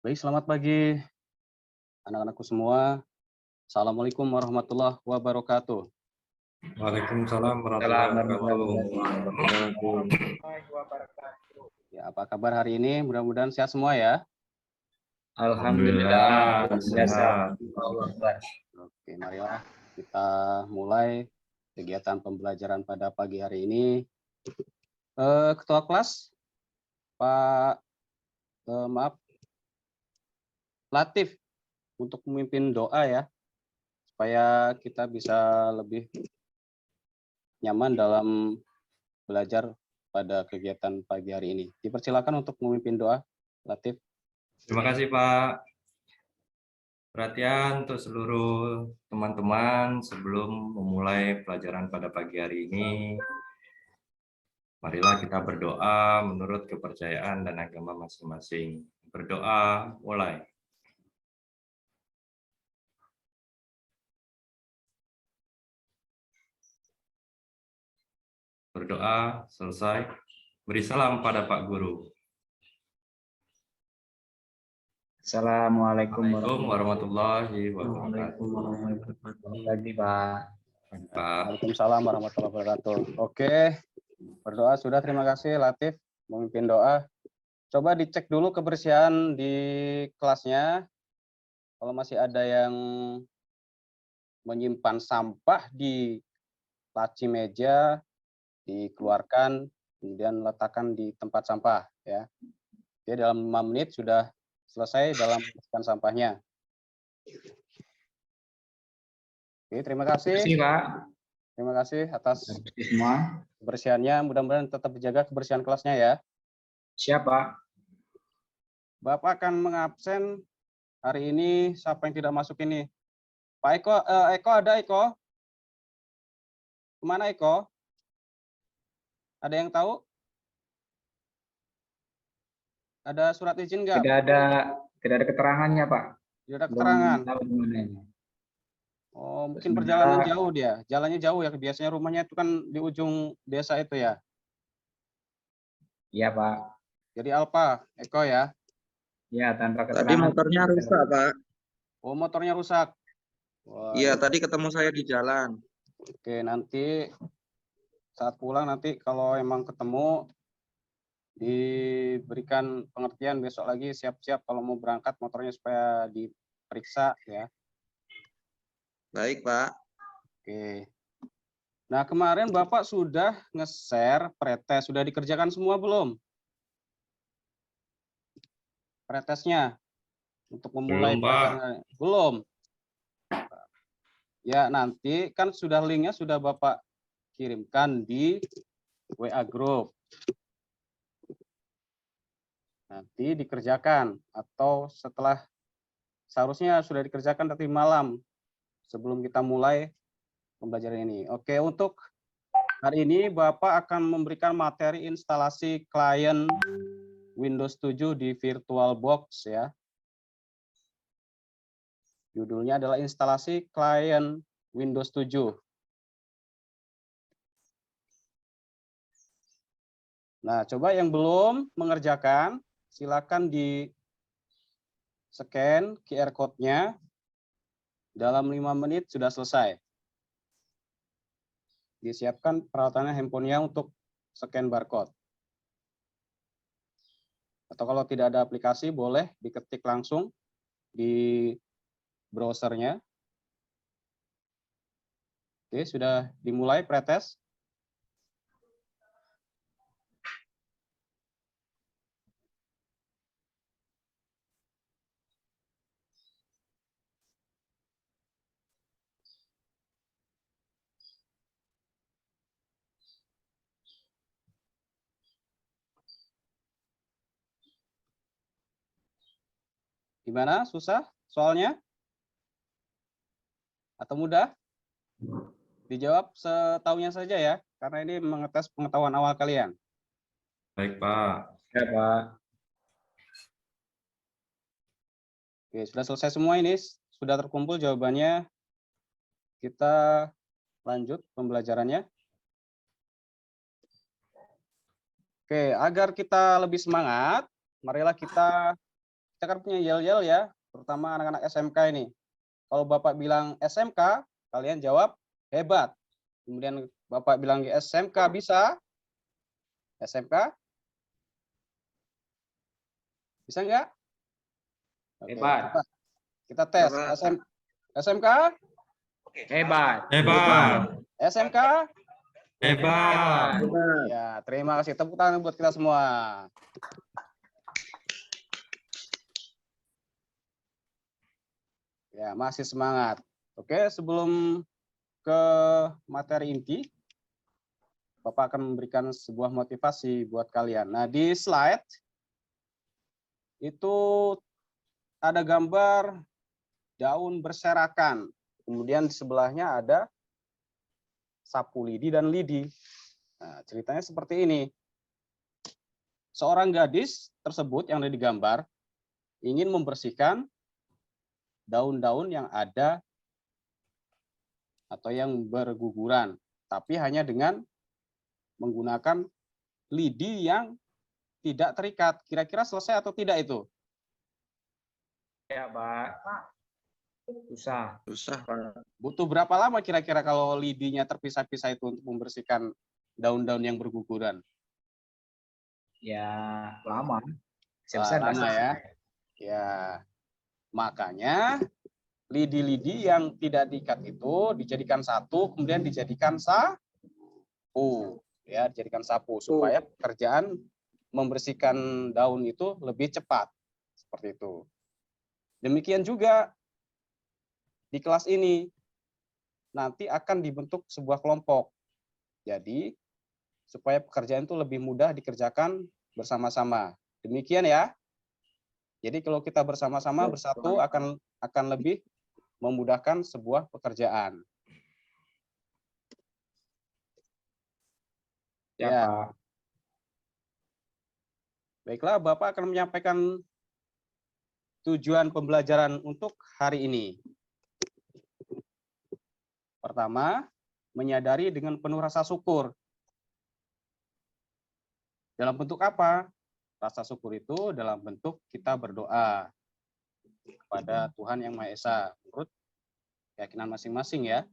Baik, selamat pagi anak-anakku semua. Assalamualaikum warahmatullahi wabarakatuh. Waalaikumsalam warahmatullahi wabarakatuh. Ya, apa kabar hari ini? Mudah-mudahan sehat semua ya. Alhamdulillah sehat. Oke, marilah kita mulai kegiatan pembelajaran pada pagi hari ini. Ketua kelas, Pak Latif, untuk memimpin doa ya, supaya kita bisa lebih nyaman dalam belajar pada kegiatan pagi hari ini. Dipersilakan untuk memimpin doa, Latif. Terima kasih Pak. Perhatian untuk seluruh teman-teman sebelum memulai pelajaran pada pagi hari ini. Marilah kita berdoa menurut kepercayaan dan agama masing-masing. Berdoa, mulai. Berdoa, selesai. Beri salam pada Pak Guru. Assalamualaikum warahmatullahi wabarakatuh. Selamat pagi, Pak. Waalaikumsalam warahmatullahi wabarakatuh. Oke, berdoa sudah. Terima kasih Latif memimpin doa. Coba dicek dulu kebersihan di kelasnya. Kalau masih ada yang menyimpan sampah di laci meja, dikeluarkan, kemudian letakkan di tempat sampah ya. Oke, dalam 5 menit sudah selesai dalam membersihkan sampahnya. Oke, terima kasih. Terima kasih, Pak. Terima kasih atas Semua. kebersihannya. Mudah-mudahan tetap dijaga kebersihan kelasnya ya. Siap, Pak. Bapak akan mengabsen hari ini. Siapa yang tidak masuk ini? Pak Eko, Eko ada Eko? Kemana Eko? Ada yang tahu? Ada surat izin nggak? Tidak ada keterangannya, Pak. Tidak ada keterangan. Belum. Oh, mungkin perjalanan jauh dia. Jalannya jauh ya. Biasanya rumahnya itu kan di ujung desa itu ya. Iya, Pak. Jadi Alpa, Eko ya. Iya, tanpa keterangan. Tadi motornya rusak, Pak. Oh, motornya rusak. Wah, iya, tadi ketemu saya di jalan. Oke, nanti saat pulang nanti kalau emang ketemu diberikan pengertian, besok lagi siap-siap kalau mau berangkat motornya supaya diperiksa ya. Baik, Pak. Oke. Nah, kemarin Bapak sudah nge-share pretest, sudah dikerjakan semua belum? Pretesnya untuk memulai pelajaran. Belum. Ya, nanti kan sudah linknya sudah Bapak kirimkan di WA Group. Nanti dikerjakan atau setelah, seharusnya sudah dikerjakan tadi malam sebelum kita mulai pembelajaran ini. Oke, untuk hari ini Bapak akan memberikan materi instalasi klien Windows 7 di VirtualBox ya. Judulnya adalah instalasi klien Windows 7. Nah, coba yang belum mengerjakan, silakan di scan QR code-nya. Dalam 5 menit sudah selesai. Disiapkan peralatannya handphonenya untuk scan barcode. Atau kalau tidak ada aplikasi, boleh diketik langsung di browsernya. Oke, sudah dimulai pretest. Gimana? Susah soalnya? Atau mudah? Dijawab setahunya saja ya, karena ini mengetes pengetahuan awal kalian. Baik, Pak. Ya, Pak. Oke, sudah selesai semua ini, sudah terkumpul jawabannya. Kita lanjut pembelajarannya. Oke, agar kita lebih semangat, marilah kita kita kan punya yel-yel ya, terutama anak-anak SMK ini. Kalau Bapak bilang SMK, kalian jawab hebat. Kemudian Bapak bilang SMK bisa? SMK? Bisa nggak? Oke, Hebat. coba kita tes. Hebat. SMK? Hebat. Hebat. SMK? Hebat. Hebat. Ya, terima kasih. Tepuk tangan buat kita semua. Ya, masih semangat. Oke, sebelum ke materi inti, Bapak akan memberikan sebuah motivasi buat kalian. Nah, di slide itu ada gambar daun berserakan. Kemudian di sebelahnya ada sapu lidi dan lidi. Nah, ceritanya seperti ini. Seorang gadis tersebut yang ada di gambar ingin membersihkan daun-daun yang ada atau yang berguguran, tapi hanya dengan menggunakan lidi yang tidak terikat. Kira-kira selesai atau tidak itu? Ya, Pak. Susah. Susah, Pak. Butuh berapa lama kira-kira kalau lidinya terpisah-pisah itu untuk membersihkan daun-daun yang berguguran? Ya, lama. Selesai nggak Lama ya. selesai. Ya, makanya lidi-lidi yang tidak diikat itu dijadikan satu, kemudian dijadikan sapu. Ya, dijadikan sapu supaya pekerjaan membersihkan daun itu lebih cepat. Seperti itu. Demikian juga di kelas ini nanti akan dibentuk sebuah kelompok. Jadi supaya pekerjaan itu lebih mudah dikerjakan bersama-sama. Demikian ya. Jadi kalau kita bersama-sama bersatu akan lebih memudahkan sebuah pekerjaan. Ya, Pak. Baiklah, Bapak akan menyampaikan tujuan pembelajaran untuk hari ini. Pertama, menyadari dengan penuh rasa syukur. Dalam bentuk apa? Rasa syukur itu dalam bentuk kita berdoa kepada Tuhan Yang Maha Esa menurut keyakinan masing-masing ya.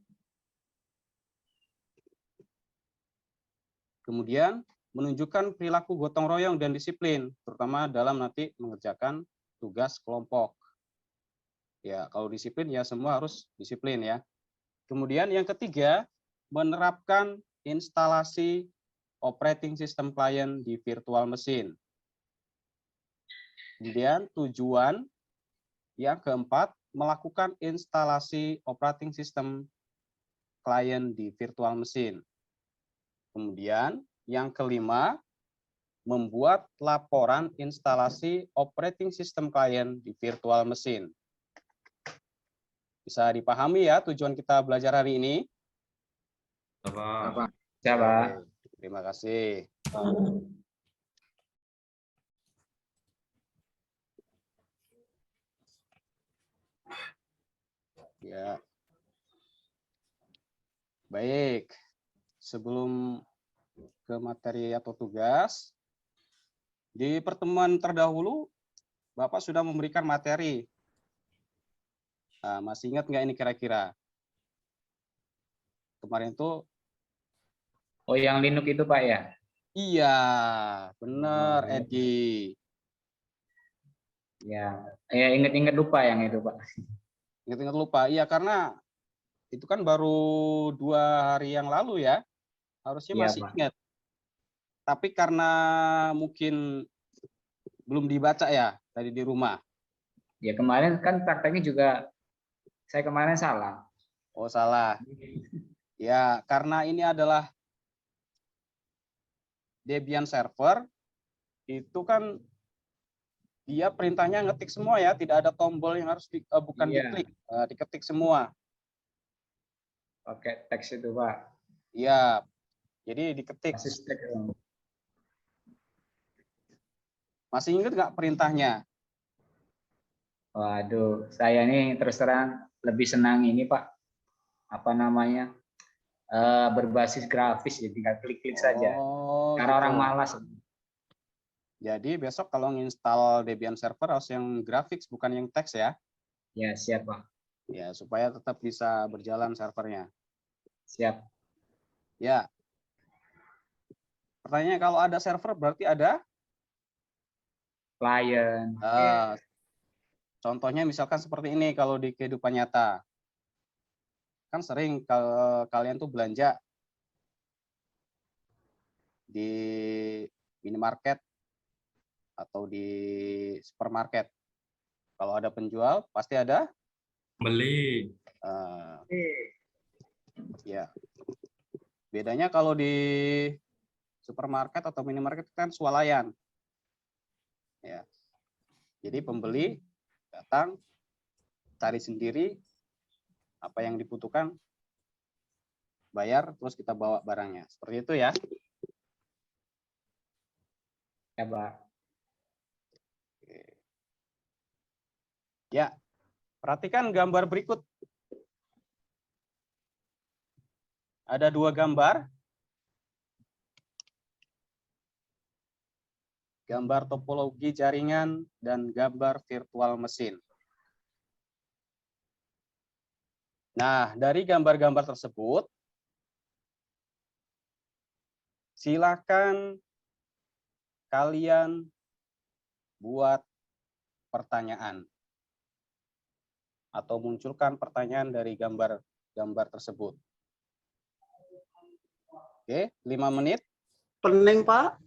Kemudian menunjukkan perilaku gotong royong dan disiplin, terutama dalam nanti mengerjakan tugas kelompok. Ya, kalau disiplin ya semua harus disiplin ya. Kemudian yang ketiga, menerapkan instalasi operating system klien di virtual mesin. Kemudian tujuan yang keempat, melakukan instalasi operating system klien di virtual mesin. Kemudian yang kelima, membuat laporan instalasi operating system klien di virtual mesin. Bisa dipahami ya tujuan kita belajar hari ini? Hebat. Ya, Pak. Terima kasih. Ya. Baik. Sebelum ke materi atau tugas, di pertemuan terdahulu Bapak sudah memberikan materi. Nah, masih ingat nggak ini kira-kira? Kemarin itu Oh, yang Linux itu, Pak ya? iya, benar, Edi. Ya, ingat-ingat lupa yang itu, Pak. Ingat-ingat lupa. Iya, karena itu kan baru 2 hari yang lalu ya. Harusnya Iya, masih Pak. ingat. Tapi karena mungkin belum dibaca ya tadi di rumah. Ya, kemarin kan prakteknya juga saya kemarin salah. Oh, salah. Ya, karena ini adalah Debian server, itu kan dia perintahnya ngetik semua ya, tidak ada tombol yang harus bukan Iya. diklik, diketik semua. Pakai teks itu, Pak. Iya, jadi diketik. Masih teks. Masih ingat nggak perintahnya? Waduh, saya ini terus terang lebih senang ini, Pak. Apa namanya? Berbasis grafis, jadi tinggal klik-klik saja. Oh, Karena gitu. orang malas. Jadi besok kalau nginstal Debian server harus yang graphics bukan yang teks ya. Ya, siap, Pak. Ya, supaya tetap bisa berjalan servernya. Siap. Ya. Pertanyaannya kalau ada server berarti ada Client. contohnya misalkan seperti ini kalau di kehidupan nyata. Kan sering kalau kalian tuh belanja di minimarket atau di supermarket. Kalau ada penjual pasti ada Beli. ya. Bedanya kalau di supermarket atau minimarket kan swalayan. Ya. Jadi pembeli datang cari sendiri apa yang dibutuhkan, bayar, terus kita bawa barangnya. Seperti itu ya. Ya, Pak. Ya, perhatikan gambar berikut. Ada 2 gambar. Gambar topologi jaringan dan gambar virtual mesin. Nah, dari gambar-gambar tersebut, silakan kalian buat pertanyaan atau munculkan pertanyaan dari gambar-gambar tersebut. Oke, 5 menit. Pening, Pak.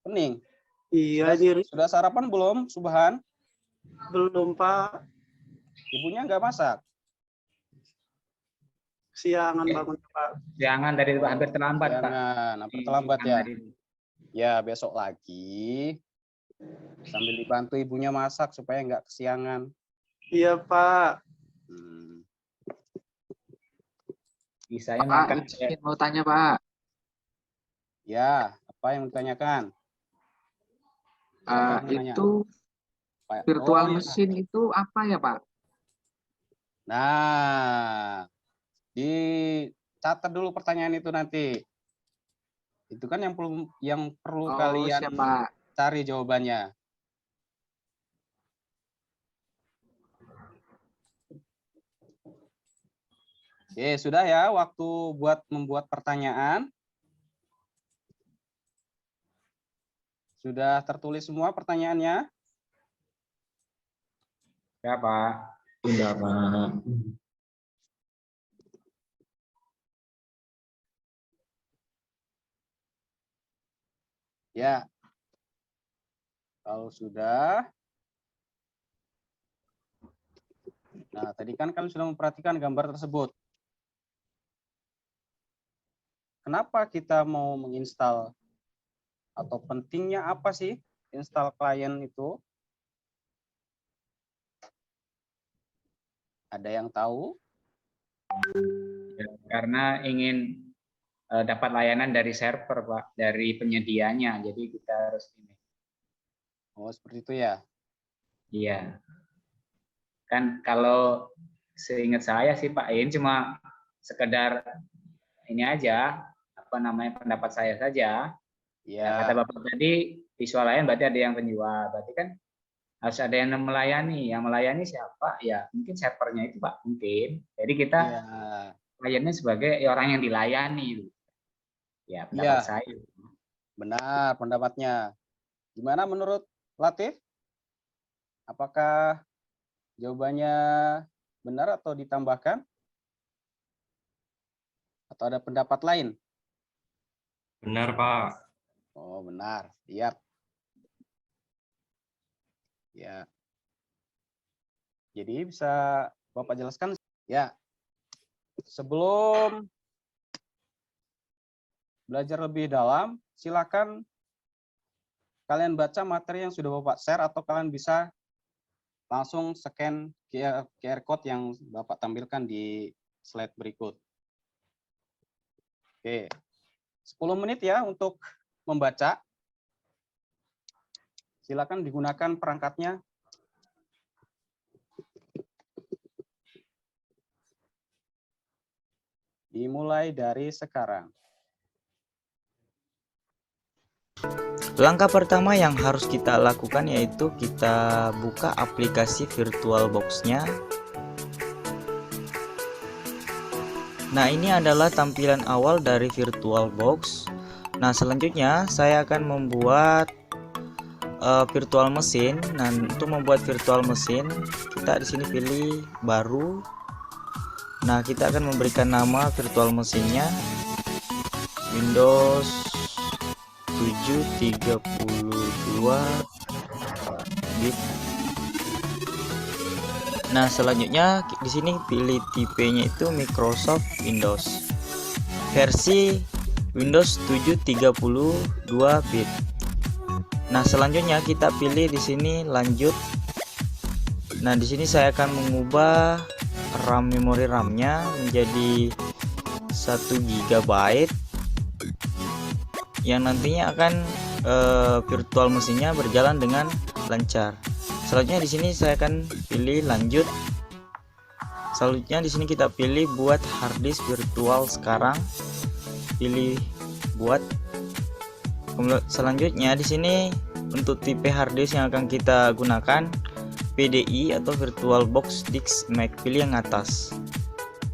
Pening. Iya, diri. Sudah sarapan belum, Subhan? Belum, Pak. Ibunya nggak masak? Siangan bangun, Pak. Jangan dari hampir terlambat, Pak. Jangan, hampir terlambat ya. Dari- Ya, besok lagi. Sambil dibantu ibunya masak supaya nggak kesiangan. Iya, Pak. Bisanya Pak, makan. izin mau tanya, Pak. Ya, apa yang ditanyakan? Siapa yang mau nanya? Itu Pak. virtual Oh, ya. mesin itu apa ya, Pak? Nah, dicatat dulu pertanyaan itu nanti. Itu kan yang perlu Oh, kalian siap, Pak. cari jawabannya. Oke, sudah ya waktu buat membuat pertanyaan. Sudah tertulis semua pertanyaannya? Ya, Pak. Sudah, Pak. Ya. Kalau sudah. Nah, tadi kan kalian sudah memperhatikan gambar tersebut. Kenapa kita mau menginstal atau pentingnya apa sih install klien itu? Ada yang tahu? Ya, karena ingin dapat layanan dari server, Pak, dari penyedianya. Jadi kita harus ini. Oh, seperti itu ya. Iya. Kan kalau seingat saya sih, Pak, ini cuma sekedar ini aja, apa namanya, pendapat saya saja. Ya. Nah, kata Bapak tadi visual layan berarti ada yang penjual, berarti kan harus ada yang melayani. Yang melayani siapa? Ya mungkin servernya itu, Pak, mungkin. Jadi kita Ya. kliennya sebagai orang yang dilayani. Ya, pendapat Ya. saya. Benar pendapatnya. Gimana menurut Latif? Apakah jawabannya benar atau ditambahkan? Atau ada pendapat lain? Benar, Pak. Oh, benar. Siap. Ya. Jadi bisa Bapak jelaskan? Ya. Sebelum belajar lebih dalam, silakan kalian baca materi yang sudah Bapak share atau kalian bisa langsung scan QR code yang Bapak tampilkan di slide berikut. Oke. 10 menit ya untuk membaca. Silakan digunakan perangkatnya. Dimulai dari sekarang. Langkah pertama yang harus kita lakukan yaitu kita buka aplikasi VirtualBox-nya. Nah, ini adalah tampilan awal dari VirtualBox. Nah, selanjutnya saya akan membuat virtual mesin. Nah, untuk membuat virtual mesin, kita di sini pilih baru. Nah, kita akan memberikan nama virtual mesinnya Windows 7 32 bit. Nah, selanjutnya di sini pilih tipenya itu Microsoft Windows. Versi Windows 7 32 bit. Nah, selanjutnya kita pilih di sini lanjut. Nah, di sini saya akan mengubah RAM memori RAM-nya menjadi 1 GB yang nantinya akan virtual mesinnya berjalan dengan lancar. Selanjutnya di sini saya akan pilih lanjut. Selanjutnya di sini kita pilih buat harddisk virtual sekarang. Pilih buat. Selanjutnya di sini untuk tipe harddisk yang akan kita gunakan PDI atau VirtualBox Disk Max, pilih yang atas.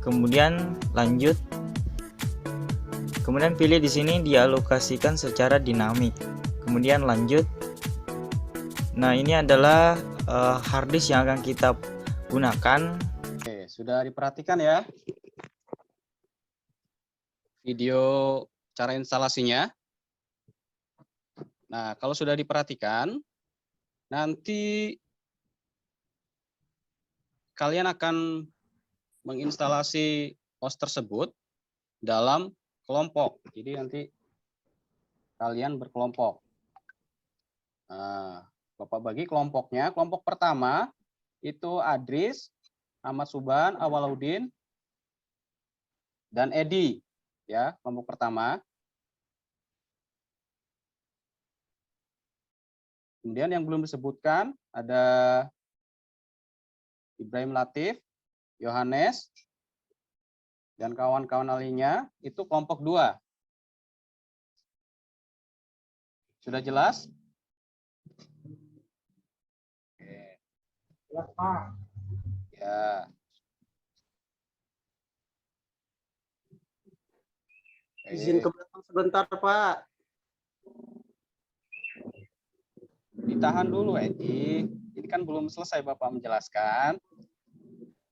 Kemudian lanjut. Kemudian pilih di sini dialokasikan secara dinamik. Kemudian lanjut. Nah, ini adalah harddisk yang akan kita gunakan. Oke, sudah diperhatikan ya video cara instalasinya. Nah, kalau sudah diperhatikan, nanti kalian akan menginstalasi host tersebut dalam kelompok. Jadi nanti kalian berkelompok. Nah, Bapak bagi kelompoknya. Kelompok pertama itu Adris, Ahmad Suban, Awaludin, dan Edi. Ya, kelompok pertama. Kemudian yang belum disebutkan ada Ibrahim Latif, Yohanes, dan kawan-kawan lainnya, itu kelompok 2. Sudah jelas? Jelas, Pak. Ya. Izin ke belakang sebentar, Pak. Ditahan dulu, Edi. Ini kan belum selesai Bapak menjelaskan.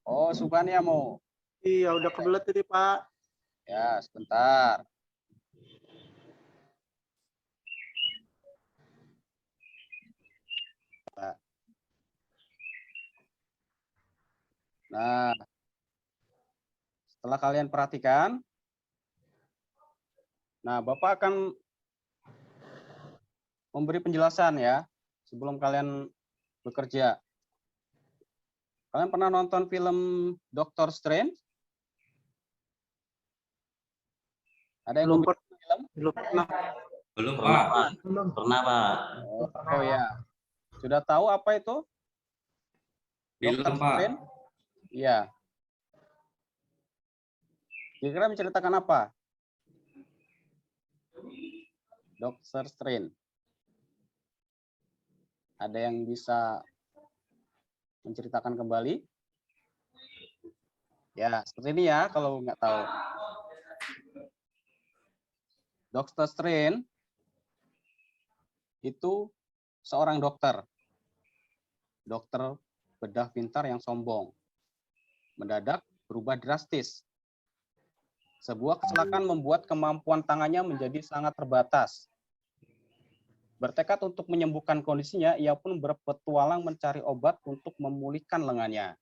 Oh, Suban ya mau. Iya, udah kebelet ini, Pak. Ya, sebentar. Nah, setelah kalian perhatikan, nah Bapak akan memberi penjelasan ya sebelum kalian bekerja. Kalian pernah nonton film Doctor Strange? Ada yang Belum belum pernah. film? Belum pernah. Belum, Pernah, Pak. Pak. Pernah, Pak. Oh ya. Sudah tahu apa itu? Film, Doctor Pak. Strange? Iya. Kira-kira menceritakan apa? Doctor Strange. Ada yang bisa menceritakan kembali? Ya, seperti ini ya kalau nggak tahu. Doctor Strange itu seorang dokter. Dokter bedah pintar yang sombong. Mendadak berubah drastis. Sebuah kecelakaan membuat kemampuan tangannya menjadi sangat terbatas. Bertekad untuk menyembuhkan kondisinya, ia pun berpetualang mencari obat untuk memulihkan lengannya.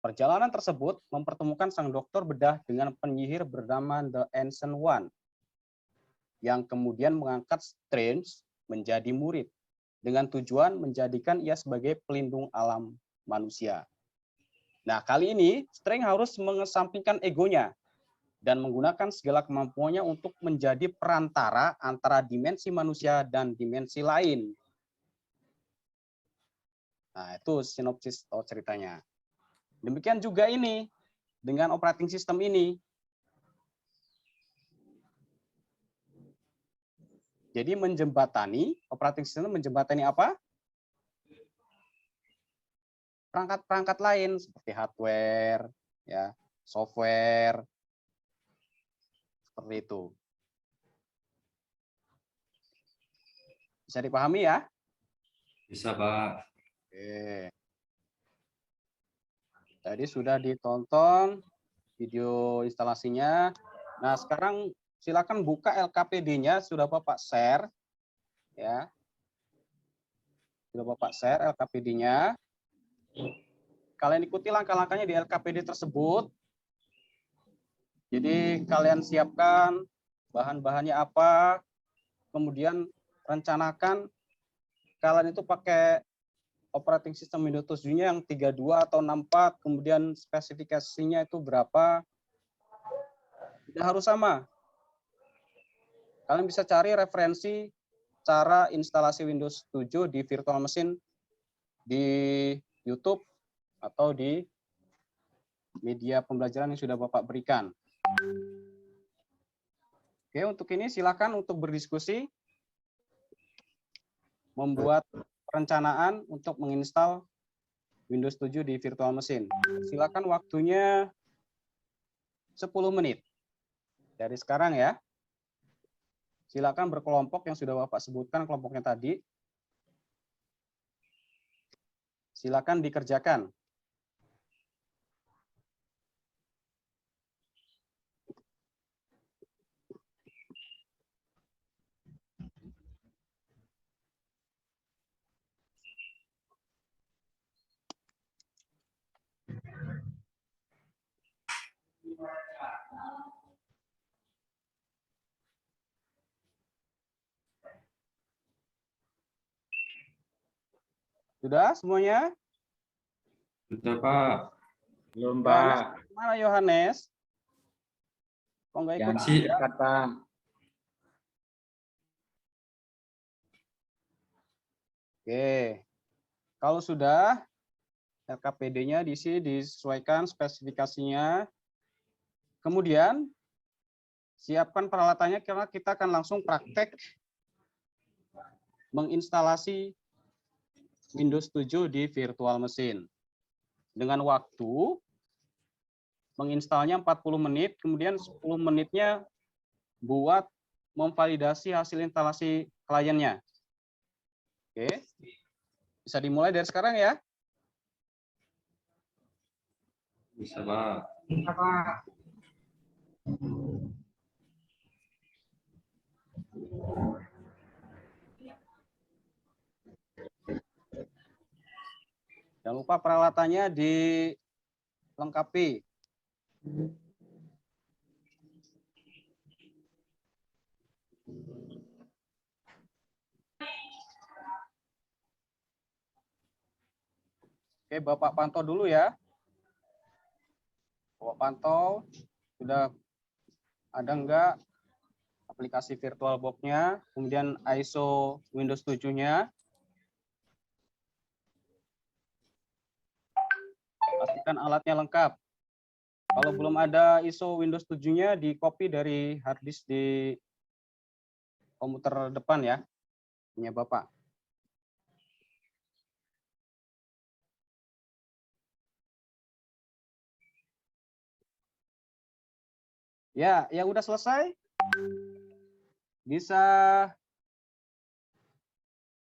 Perjalanan tersebut mempertemukan sang dokter bedah dengan penyihir bernama The Ancient One, yang kemudian mengangkat Strange menjadi murid, dengan tujuan menjadikan ia sebagai pelindung alam manusia. Nah, kali ini Strange harus mengesampingkan egonya dan menggunakan segala kemampuannya untuk menjadi perantara antara dimensi manusia dan dimensi lain. Nah, itu sinopsis atau ceritanya. Demikian juga ini dengan operating system ini. Jadi menjembatani, operating system menjembatani apa? Perangkat-perangkat lain seperti hardware, ya, software, seperti itu. Bisa dipahami ya? Bisa, Pak. Oke. Tadi sudah ditonton video instalasinya. Nah, sekarang silakan buka LKPD-nya, sudah Bapak share. Ya. Sudah Bapak share LKPD-nya. Kalian ikuti langkah-langkahnya di LKPD tersebut. Jadi kalian siapkan bahan-bahannya apa, kemudian rencanakan kalian itu pakai operating system Windows 7-nya yang 32 atau 64, kemudian spesifikasinya itu berapa. Tidak harus sama. Kalian bisa cari referensi cara instalasi Windows 7 di virtual machine di YouTube atau di media pembelajaran yang sudah Bapak berikan. Oke, untuk ini silakan untuk berdiskusi, membuat perencanaan untuk menginstal Windows 7 di virtual machine. Silakan waktunya 10 menit. Dari sekarang ya. Silakan berkelompok yang sudah Bapak sebutkan kelompoknya tadi. Silakan dikerjakan. Sudah semuanya? Sudah, Pak. Belum, Yohanes, Pak. mana Yohanes? Kok nggak ikut? Jangan sih. dekat, Pak. Oke. Kalau sudah, LKPD-nya diisi, disesuaikan spesifikasinya. Kemudian, siapkan peralatannya karena kita akan langsung praktek menginstalasi Windows 7 di virtual machine. Dengan waktu menginstalnya 40 menit, kemudian 10 menitnya buat memvalidasi hasil instalasi kliennya. Oke. Bisa dimulai dari sekarang ya. Bisa, Pak. Jangan lupa peralatannya dilengkapi. Oke, Bapak pantau dulu ya. Bapak pantau, sudah ada enggak aplikasi VirtualBox-nya, kemudian ISO Windows 7-nya. Pastikan alatnya lengkap. Kalau belum ada ISO Windows 7-nya, di-copy dari hard disk di komputer depan ya, punya Bapak. Ya, yang udah selesai bisa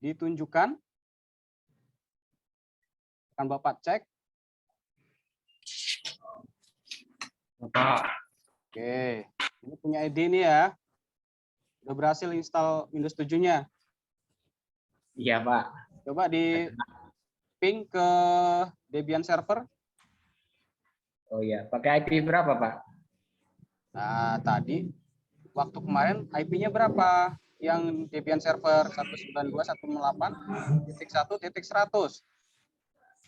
ditunjukkan. Akan Bapak cek. Bapak. Oke, ini punya ID ini ya. Udah berhasil install Windows 7-nya. Iya, Pak. Coba di ping ke Debian server. Oh iya, pakai IP berapa, Pak? Nah, tadi waktu kemarin IP-nya berapa? Yang Debian server 192.168.1.100.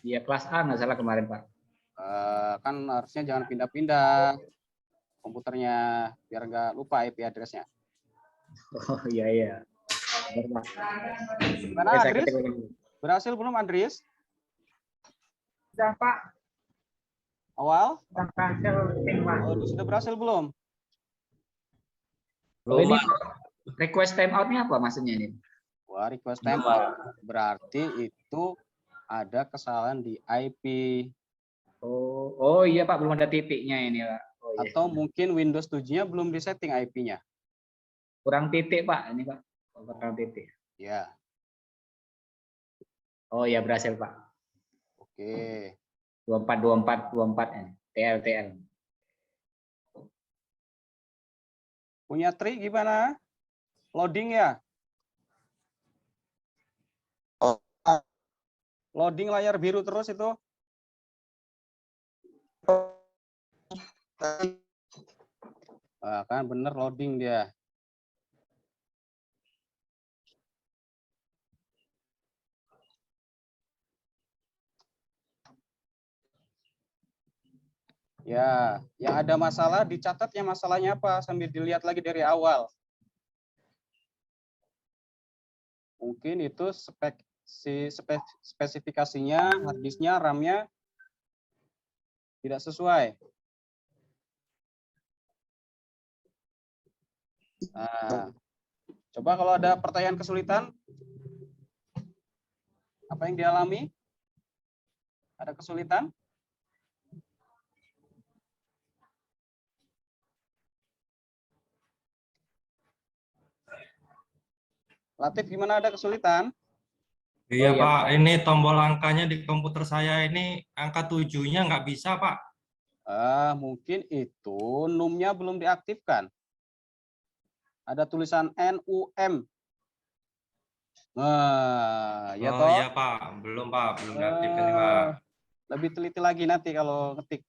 Iya, kelas A nggak salah kemarin, Pak. Kan harusnya jangan pindah-pindah komputernya biar nggak lupa IP address-nya. Oh iya, iya. Benar, Pak. Gimana Oke, saya Andries? ketik lagi. Berhasil belum Andries? Sudah, Pak. Awal? Sudah berhasil, Pak. Oh, sudah berhasil belum? Oh, ini request timeout-nya apa maksudnya ini? Wah, request timeout berarti itu ada kesalahan di IP Oh iya Pak, belum ada titiknya ini Pak. Oh, iya. atau mungkin Windows 7-nya belum disetting IP-nya. Kurang titik Pak, ini Pak. Kurang titik. Ya, Oh iya berhasil Pak. oke. 24 ini. TL. Punya Tri gimana? Loading ya? Oh. Loading layar biru terus itu? Kan bener loading dia. Ya, yang ada masalah dicatatnya masalahnya apa sambil dilihat lagi dari awal. Mungkin itu spesifikasinya, harddisknya, RAM-nya tidak sesuai. Nah, coba kalau ada pertanyaan kesulitan, apa yang dialami? Ada kesulitan? Latif, gimana, ada kesulitan? Iya, Oh, iya, Pak, Pak. ini tombol angkanya di komputer saya ini angka 7-nya nggak bisa, Pak. Mungkin itu NUM-nya belum diaktifkan. Ada tulisan NUM. Nah, ya Oh toh. iya, Pak, belum diaktif ini, Pak. Lebih teliti lagi nanti kalau ngetik.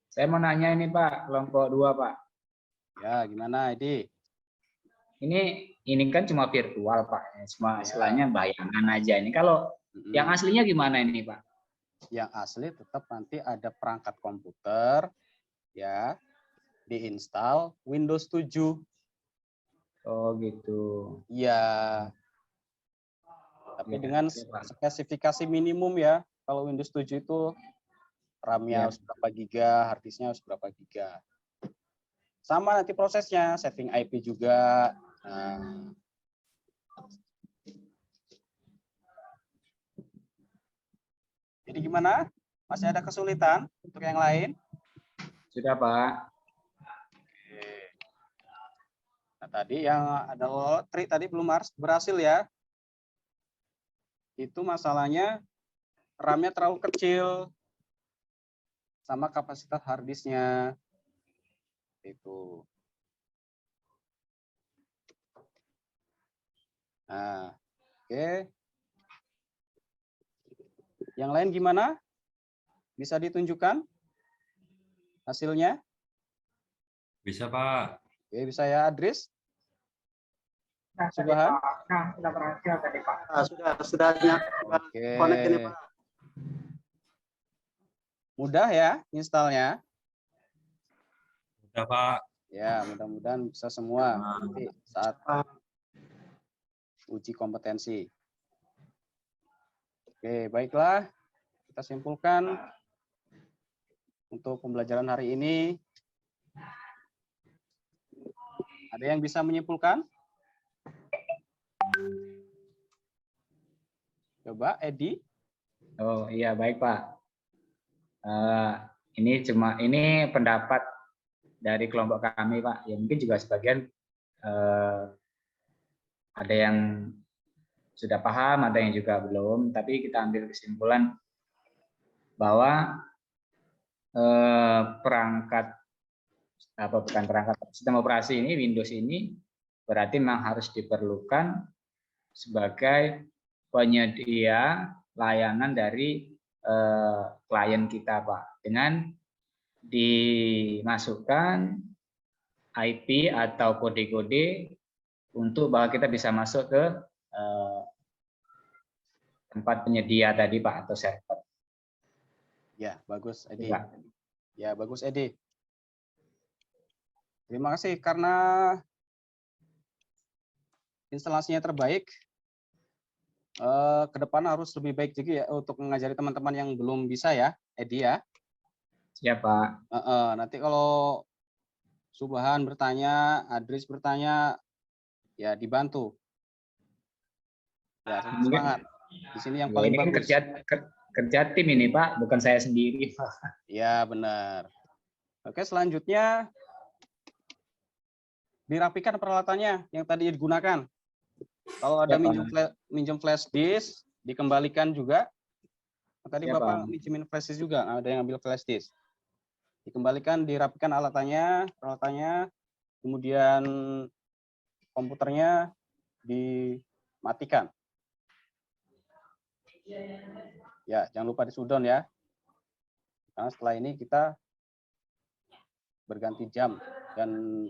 Saya mau nanya ini Pak, kelompok 2 Pak. Ya, gimana, Edi? Ini kan cuma virtual Pak, cuma Ya. istilahnya bayangan aja. Ini kalau yang aslinya gimana ini Pak? Yang asli tetap nanti ada perangkat komputer, ya, diinstal Windows 7. Oh gitu. Ya, tapi Ya, dengan oke, Pak. spesifikasi minimum ya. Kalau Windows 7 itu RAM-nya Ya. harus berapa giga, harddisknya harus berapa giga. Sama nanti prosesnya, setting IP juga. Nah. Jadi gimana? Masih ada kesulitan untuk yang lain? Sudah Pak. Nah, tadi yang ada Tri tadi belum berhasil ya. Itu masalahnya RAM-nya terlalu kecil sama kapasitas harddisknya. Itu. Nah, oke. Yang lain gimana? Bisa ditunjukkan hasilnya? Bisa, Pak. Oke, bisa ya, Adris? Nah, tadi, Subhan? Pak. Nah, sudah berhasil tadi Pak. Sudah Oke. connect ini Pak. Mudah ya installnya? Udah, Pak. Ya, mudah-mudahan bisa semua nanti saat uji kompetensi. Oke, baiklah. Kita simpulkan untuk pembelajaran hari ini. Ada yang bisa menyimpulkan? Coba, Edi. Oh iya baik Pak. Ini pendapat dari kelompok kami Pak. Ya mungkin juga sebagian ada yang sudah paham, ada yang juga belum. Tapi kita ambil kesimpulan bahwa sistem operasi ini, Windows ini berarti memang harus diperlukan sebagai penyedia layanan dari klien kita Pak, dengan dimasukkan IP atau kode-kode untuk bahwa kita bisa masuk ke tempat penyedia tadi Pak, atau server. Ya, bagus Edi. Pak. Ya, bagus Edi. Terima kasih karena instalasinya terbaik. Ke depan harus lebih baik juga ya untuk mengajari teman-teman yang belum bisa ya, Edi ya. Siap Pak. Nanti kalau Subhan bertanya, Adris bertanya, ya dibantu. Ya, semangat. Di sini yang Ya, paling ini kan bagus. kerja tim ini Pak, bukan saya sendiri. Ya, benar. Oke, selanjutnya dirapikan peralatannya yang tadi digunakan. Kalau ada Ya, Pak. minjem flash disk, dikembalikan juga. Tadi Ya, Bapak Pak. minjemin flash disk juga, ada yang ambil flash disk. Dikembalikan, dirapikan peralatannya, kemudian komputernya dimatikan. Ya, jangan lupa di shutdown ya. Karena setelah ini kita berganti jam dan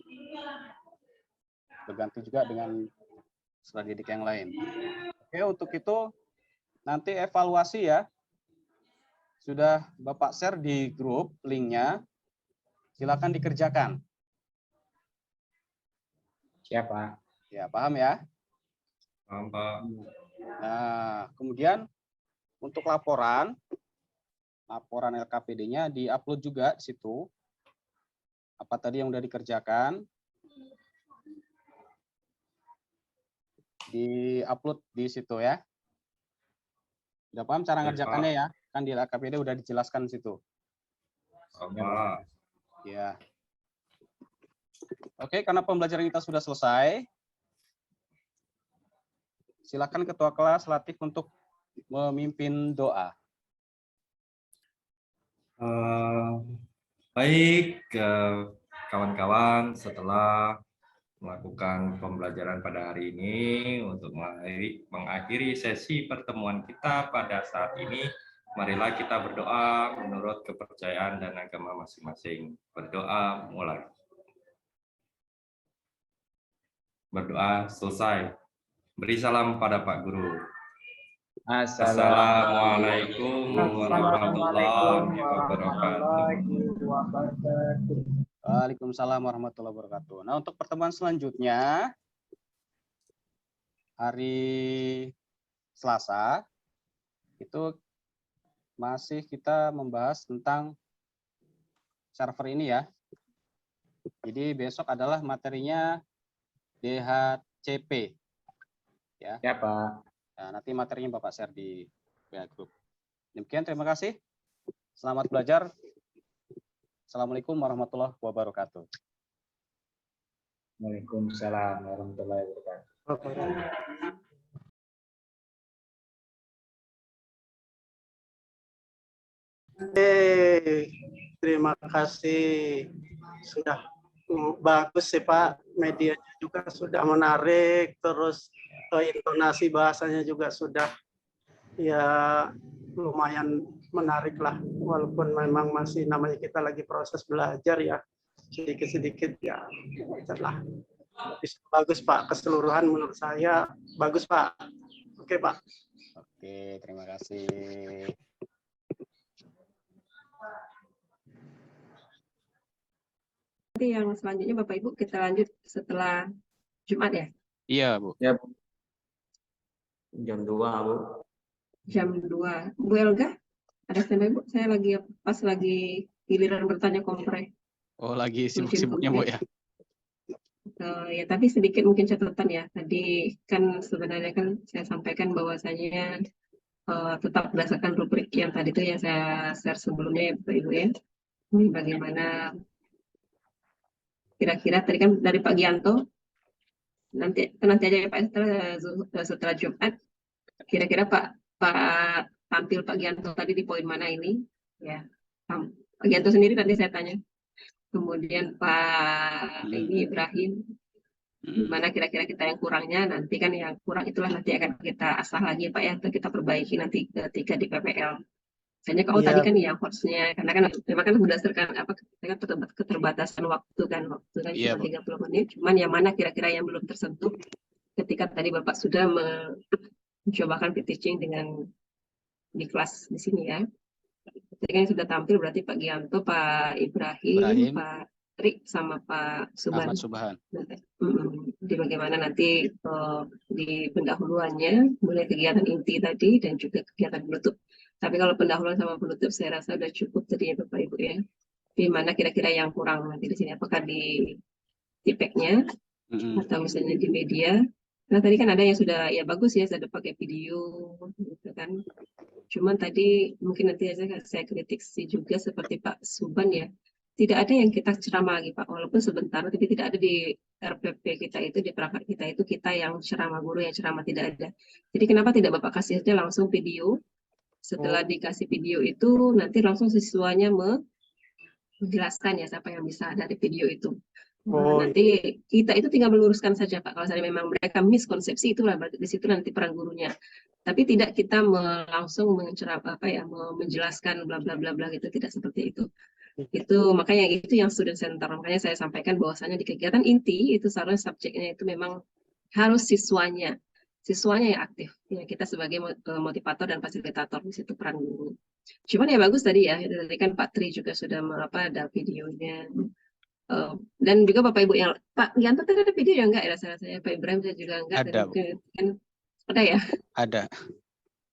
berganti juga dengan peserta didik yang lain. Oke, untuk itu nanti evaluasi ya. Sudah Bapak share di grup linknya. Silakan dikerjakan. Siapa? Ya, paham ya? Paham, Pak. Nah, kemudian untuk laporan LKPD-nya diupload juga di situ. Apa tadi yang udah dikerjakan? Di-upload di situ ya. Udah paham cara Ya, ngerjakannya Pak. ya? Kan di LKPD udah dijelaskan di situ. Paham, Pak. Ya. Oke, karena pembelajaran kita sudah selesai, silakan Ketua Kelas Latif untuk memimpin doa. Baik, kawan-kawan, setelah melakukan pembelajaran pada hari ini untuk mengakhiri sesi pertemuan kita pada saat ini, marilah kita berdoa menurut kepercayaan dan agama masing-masing. Berdoa mulai. Berdoa selesai. Beri salam pada Pak Guru. Assalamualaikum warahmatullahi wabarakatuh. Waalaikumsalam warahmatullahi wabarakatuh. Nah, untuk pertemuan selanjutnya, hari Selasa, itu masih kita membahas tentang server ini ya. Jadi besok adalah materinya DHCP. Ya, Pak. Nah, nanti materinya Bapak share di WA Group. Demikian, terima kasih. Selamat belajar. Assalamualaikum warahmatullahi wabarakatuh. Waalaikumsalam warahmatullahi wabarakatuh. Terima kasih. Sudah bagus sih Pak. Medianya juga sudah menarik. Terus intonasi bahasanya juga sudah ya lumayan menarik lah. Walaupun memang masih namanya kita lagi proses belajar ya. Sedikit-sedikit ya. Setelah bagus Pak. Keseluruhan menurut saya bagus Pak. Oke Pak. Oke, terima kasih. Nanti yang selanjutnya Bapak Ibu kita lanjut setelah Jumat ya? Iya, Bu. Ya, jam 2, Bu. Jam 2. Bu Elga, ada standby Bu? Saya pas lagi giliran bertanya kompre. Oh, lagi sibuk-sibuknya Bu ya? Ya, tapi sedikit mungkin catatan ya. Tadi kan sebenarnya kan saya sampaikan bahwasanya tetap berdasarkan rubrik yang tadi itu yang saya share sebelumnya ya Bapak Ibu ya. Ini bagaimana kira-kira tadi kan dari Pak Gianto, nanti aja ya Pak setelah Jumat, kira-kira Pak tampil Pak Gianto tadi di poin mana ini? Ya, Pak Gianto sendiri tadi saya tanya. Kemudian Pak Ibrahim, mana kira-kira kita yang kurangnya, nanti kan yang kurang itulah nanti akan kita asah lagi Pak ya, atau kita perbaiki nanti ketika di PPL. Misalnya kalau tadi kan yang hotsnya, karena kan memang kan berdasarkan keterbatasan waktu kan cuma 30 menit, cuman yang mana kira-kira yang belum tersentuh ketika tadi Bapak sudah mencobakan teaching dengan di kelas di sini ya. Ketika yang sudah tampil berarti Pak Gianto, Pak Ibrahim, Pak Rik sama Pak Subhan. Jadi bagaimana nanti di pendahuluannya mulai kegiatan inti tadi dan juga kegiatan penutup. Tapi kalau pendahuluan sama penutup saya rasa sudah cukup tadi ya Bapak Ibu ya. di mana kira-kira yang kurang nanti di sini, apakah di tipeknya atau misalnya di media. Nah tadi kan ada yang sudah ya bagus ya, sudah pakai video gitu kan. Cuman tadi mungkin nanti saya kritik sih juga seperti Pak Suban ya, tidak ada yang kita ceramah lagi Pak, walaupun sebentar, tapi tidak ada di RPP kita itu, di perangkat kita itu kita yang ceramah, guru yang ceramah tidak ada. Jadi kenapa tidak Bapak kasih aja langsung video? Setelah dikasih video itu nanti langsung siswanya menjelaskan ya siapa yang bisa dari video itu. Nanti kita itu tinggal meluruskan saja Pak. Kalau misalnya memang mereka miskonsepsi, itulah berarti di situ nanti peran gurunya. Tapi tidak kita langsung menjelaskan bla bla bla bla gitu, tidak seperti itu. Itu makanya itu yang student center. Makanya saya sampaikan bahwasanya di kegiatan inti itu seharusnya subjeknya itu memang harus siswanya yang aktif. Ya, kita sebagai motivator dan fasilitator di situ peran guru. Cuman ya bagus tadi ya, tadi kan Pak Tri juga sudah ada videonya. Dan juga Bapak Ibu yang Pak Gianto tadi ada video ya enggak ya rasanya Pak Ibrahim saya juga enggak Ada, kan ada ya? Ada.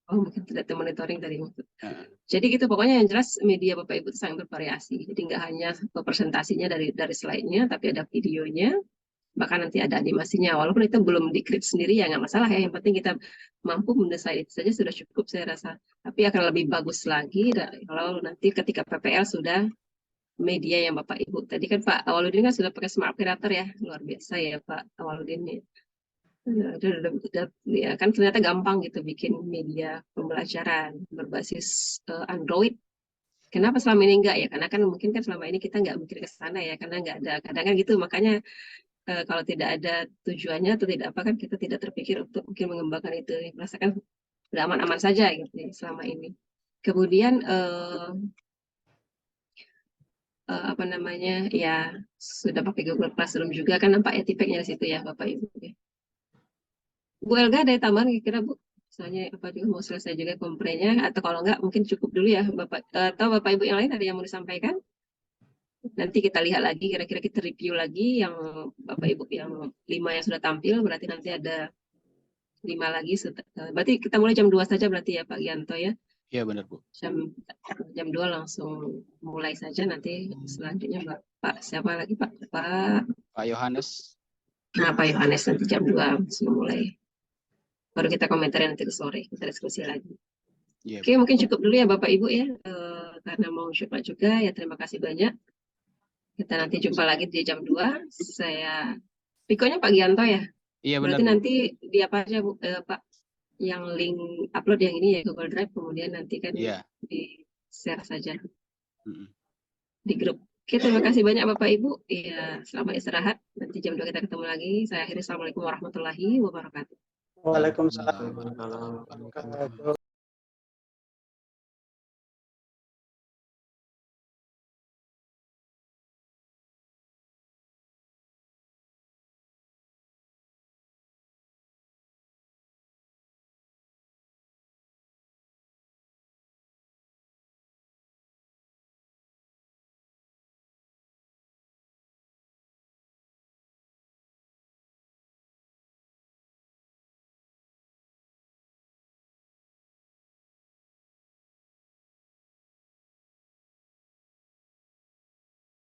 Oh mungkin tidak monitoring tadi. Jadi gitu pokoknya yang jelas media Bapak Ibu itu sangat bervariasi. Jadi enggak hanya presentasinya dari slide-nya, tapi ada videonya, bahkan nanti ada animasinya. Walaupun itu belum di-create sendiri ya nggak masalah ya. Yang penting kita mampu mendesain itu saja sudah cukup saya rasa. Tapi akan lebih bagus lagi kalau nanti ketika PPL sudah media yang Bapak Ibu. Tadi kan Pak Awaludin kan sudah pakai smart operator ya, luar biasa ya Pak Awaludin ya. Ya kan ternyata gampang gitu bikin media pembelajaran berbasis Android. Kenapa selama ini enggak ya? Karena kan mungkin kan selama ini kita nggak mikir ke sana ya, karena nggak ada kadang kan gitu. Makanya kalau tidak ada tujuannya atau tidak apa kan kita tidak terpikir untuk mungkin mengembangkan itu. Merasakan udah aman-aman saja gitu ya, selama ini. Kemudian apa namanya ya sudah pakai Google Classroom juga kan nampak ya tipeknya di situ ya Bapak Ibu ya. Bu Elga ada tambahan kira-kira Bu, soalnya apa juga mau selesai juga komplainnya, atau kalau enggak mungkin cukup dulu ya Bapak atau Bapak Ibu yang lain ada yang mau disampaikan. Nanti kita lihat lagi kira-kira kita review lagi yang Bapak Ibu yang 5 yang sudah tampil, berarti nanti ada 5 lagi, berarti kita mulai jam 2 saja berarti ya Pak Gianto ya. Iya benar Bu. Jam 2 langsung mulai saja, nanti selanjutnya Pak siapa lagi Pak Yohanes. Nah Pak Yohanes nanti jam 2 langsung mulai. Baru kita komentari nanti ke sore, kita diskusi lagi. Yeah. Oke mungkin cukup dulu ya Bapak Ibu ya, karena mau Jumat juga ya, terima kasih banyak. Kita nanti jumpa lagi di jam 2. Saya Pikonya Pak Gianto ya. Iya benar. Berarti nanti di apa aja Bu, Pak? Yang link upload yang ini ya Google Drive, kemudian nanti kan di share saja di grup. Oke, terima kasih banyak Bapak Ibu. Ya, selamat istirahat. Nanti jam 2 kita ketemu lagi. Saya akhiri. Assalamualaikum warahmatullahi wabarakatuh. Waalaikumsalam warahmatullahi wabarakatuh.